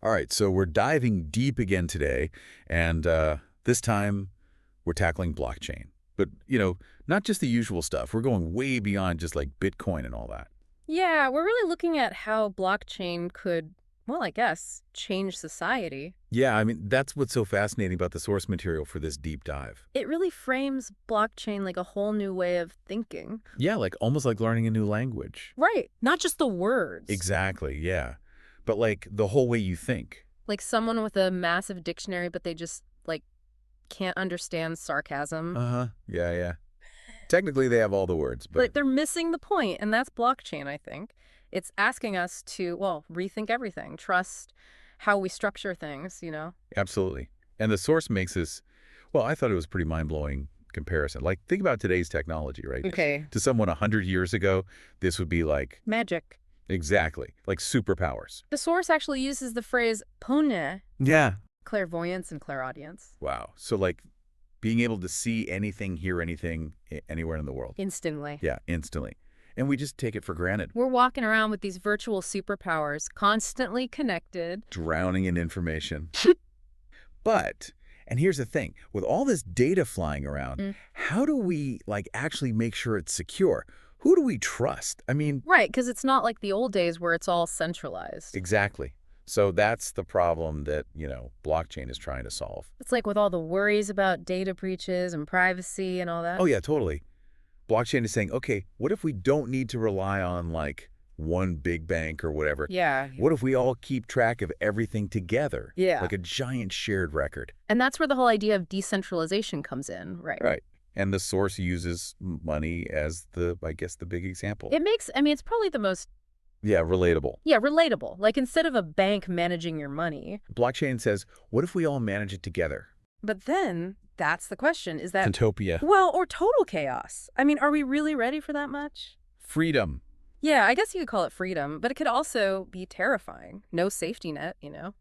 All right, so we're diving deep again today, and this time we're tackling blockchain. But, not just the usual stuff. We're going way beyond just like Bitcoin and all that. Yeah, we're really looking at how blockchain could, well, I guess, change society. Yeah, I mean, that's what's so fascinating about the source material for this deep dive. It really frames blockchain like a whole new way of thinking. Yeah, like almost like learning a new language. Right. Not just the words. Exactly, yeah. But like the whole way you think. Like someone with a massive dictionary, but they just, can't understand sarcasm. Uh-huh, yeah. Technically, they have all the words, but... Like, they're missing the point, and that's blockchain, I think. It's asking us to, well, rethink everything, trust how we structure things. Absolutely. And the source makes this, well, I thought it was a pretty mind-blowing comparison. Like, think about today's technology, right? Okay. To someone 100 years ago, this would be like... Magic. Exactly. Like superpowers. The source actually uses the phrase pone, Yeah. clairvoyance and clairaudience. Wow. So like being able to see anything, hear anything, anywhere in the world. Instantly. Yeah, instantly. And we just take it for granted. We're walking around with these virtual superpowers, constantly connected. Drowning in information. But, and here's the thing, with all this data flying around, how do we actually make sure it's secure? Who do we trust? I mean... Right, because it's not like the old days where it's all centralized. Exactly. So that's the problem that, blockchain is trying to solve. It's like with all the worries about data breaches and privacy and all that. Oh, yeah, totally. Blockchain is saying, okay, what if we don't need to rely on one big bank or whatever? Yeah. What if we all keep track of everything together? Yeah. Like a giant shared record. And that's where the whole idea of decentralization comes in, right? Right. And the source uses money as the big example. It's probably the most... Yeah, relatable. Yeah, relatable. Like instead of a bank managing your money. Blockchain says, what if we all manage it together? But then, that's the question, is that... Utopia. Well, or total chaos. Are we really ready for that much? Freedom. Yeah, I guess you could call it freedom, but it could also be terrifying. No safety net.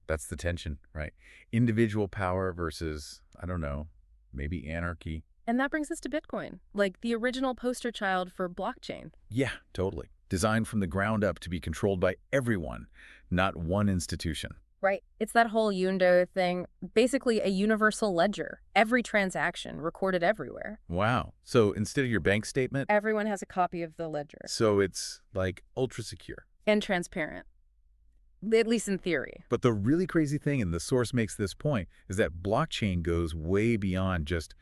That's the tension, right? Individual power versus, I don't know, maybe anarchy. And that brings us to Bitcoin, like the original poster child for blockchain. Yeah, totally. Designed from the ground up to be controlled by everyone, not one institution. Right. It's that whole Yundo thing, basically a universal ledger. Every transaction recorded everywhere. Wow. So instead of your bank statement... Everyone has a copy of the ledger. So it's ultra secure. And transparent. At least in theory. But the really crazy thing, and the source makes this point, is that blockchain goes way beyond just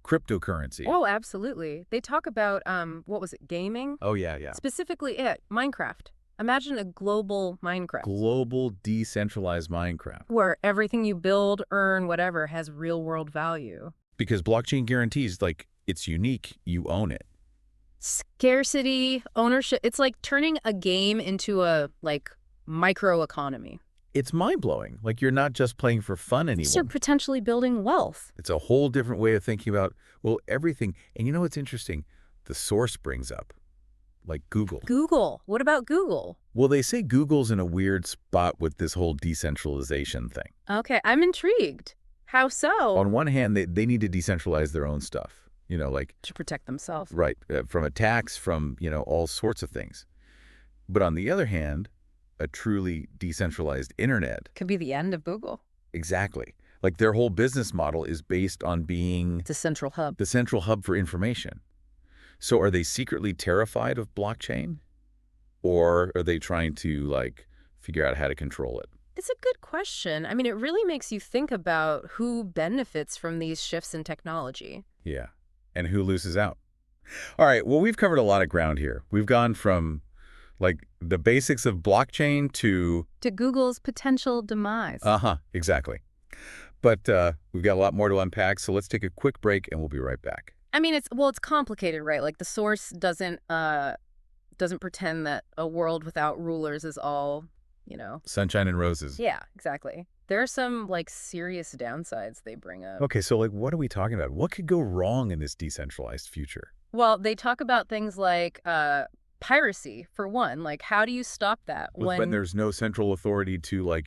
cryptocurrency. Oh, absolutely. They talk about, what was it, gaming? Oh, yeah. Specifically Minecraft. Imagine a global Minecraft. Global decentralized Minecraft. Where everything you build, earn, whatever, has real-world value. Because blockchain guarantees, it's unique, you own it. Scarcity, ownership. It's like turning a game into a, microeconomy. It's mind-blowing. You're not just playing for fun anymore. You're potentially building wealth. It's a whole different way of thinking about, everything. And you know what's interesting? The source brings up, Google. Google. What about Google? Well, they say Google's in a weird spot with this whole decentralization thing. Okay, I'm intrigued. How so? On one hand, they need to decentralize their own stuff, to protect themselves. Right, from attacks, from, all sorts of things. But on the other hand, a truly decentralized internet... Could be the end of Google. Exactly. Their whole business model is based on being... The central hub. The central hub for information. So are they secretly terrified of blockchain? Or are they trying to, figure out how to control it? It's a good question. It really makes you think about who benefits from these shifts in technology. Yeah. And who loses out? All right. Well, we've covered a lot of ground here. We've gone from... the basics of blockchain to Google's potential demise. Exactly. But we've got a lot more to unpack, so let's take a quick break and we'll be right back. It's complicated, right? The source doesn't pretend that a world without rulers is all, Sunshine and roses. Yeah, exactly. There are some serious downsides they bring up. Okay, so what are we talking about? What could go wrong in this decentralized future? Well, they talk about things like piracy, for one. How do you stop that when there's no central authority to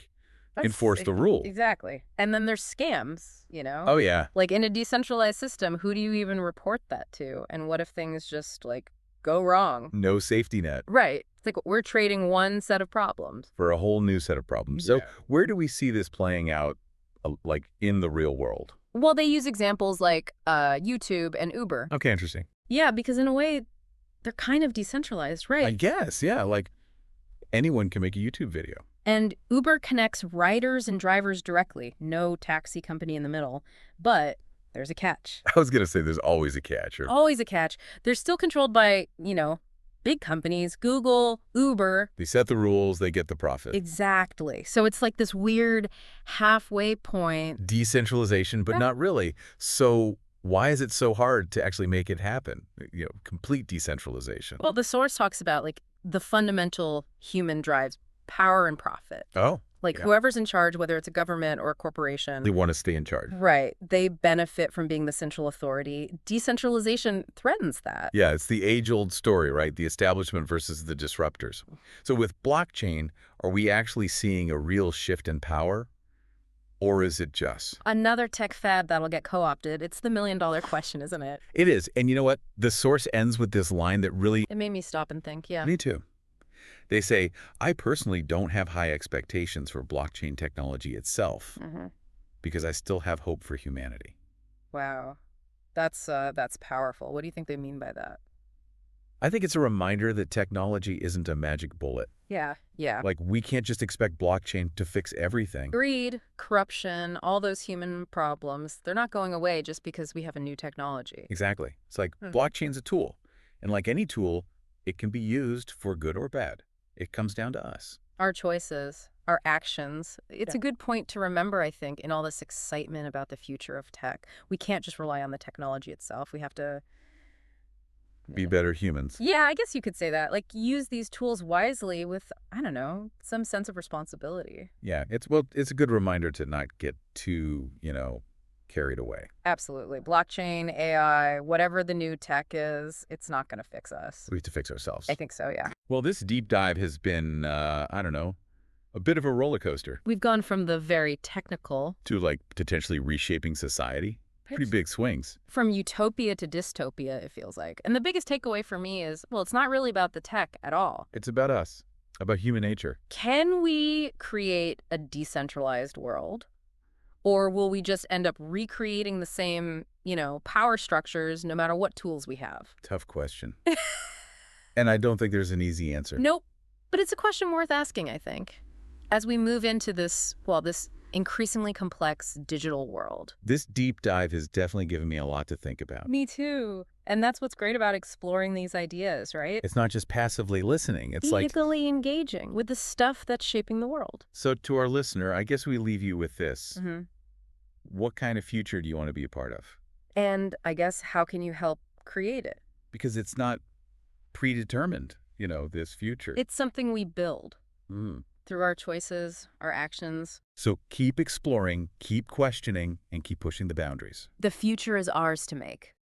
enforce the rule? Exactly. And then there's scams, Oh, yeah. In a decentralized system, who do you even report that to? And what if things just go wrong. No safety net Right. It's like we're trading one set of problems. for a whole new set of problems. So Yeah. where do we see this playing out, like, in the real world? Well, they use examples like YouTube and Uber. Okay, interesting. Yeah, because in a way, they're kind of decentralized, I right? guess, yeah, like anyone can make a YouTube video. And Uber connects riders and drivers directly. No taxi company in the middle. But there's a catch. I was going to say there's always a catch. Or Always a catch. They're still controlled by, big companies, Google, Uber. they set the rules, they get the profit. Exactly. So it's like this weird halfway point. Decentralization, but not really. So why is it so hard to actually make it happen? Complete decentralization. Well, the source talks about like the fundamental human drives, power and profit. Oh, Like yeah. whoever's in charge, whether it's a government or a corporation. They want to stay in charge. Right. They benefit from being the central authority. Decentralization threatens that. Yeah, it's the age-old story, right? The establishment versus the disruptors. So with blockchain, are we actually seeing a real shift in power? Or is it just? Another tech fad that'll get co-opted. It's the million-dollar question, isn't it? It is. And you know what? The source ends with this line that really... It made me stop and think, yeah. Me too. They say, I personally don't have high expectations for blockchain technology itself because I still have hope for humanity. Wow. That's powerful. What do you think they mean by that? I think it's a reminder that technology isn't a magic bullet. Yeah. Like, we can't just expect blockchain to fix everything. Greed, corruption, all those human problems, they're not going away just because we have a new technology. Exactly. It's like blockchain's a tool. And like any tool, it can be used for good or bad. It comes down to us. Our choices, our actions. It's a good point to remember, I think, in all this excitement about the future of tech. We can't just rely on the technology itself. We have to... Be better humans. Yeah, I guess you could say that. Like, use these tools wisely with, I don't know, some sense of responsibility. Yeah, it's a good reminder to not get too, carried away. Absolutely. Blockchain, AI, whatever the new tech is, it's not going to fix us. We have to fix ourselves. I think so, yeah. Well, this deep dive has been, I don't know, a bit of a roller coaster We've gone from the very technical, to like potentially reshaping society. Pretty big swings. from utopia to dystopia, it feels like. And the biggest takeaway for me is, well, it's not really about the tech at all. It's about us, about human nature. Can we create a decentralized world? Or will we just end up recreating the same, power structures no matter what tools we have? Tough question. And I don't think there's an easy answer. Nope. But it's a question worth asking, I think, as we move into this increasingly complex digital world. This deep dive has definitely given me a lot to think about. Me too. And that's what's great about exploring these ideas, right? It's not just passively listening. It's like... Eagerly engaging with the stuff that's shaping the world. So to our listener, I guess we leave you with this. Mm-hmm. What kind of future do you want to be a part of? And I guess, how can you help create it? Because it's not predetermined, this future. It's something we build Mm. through our choices, our actions. So keep exploring, keep questioning, and keep pushing the boundaries. The future is ours to make.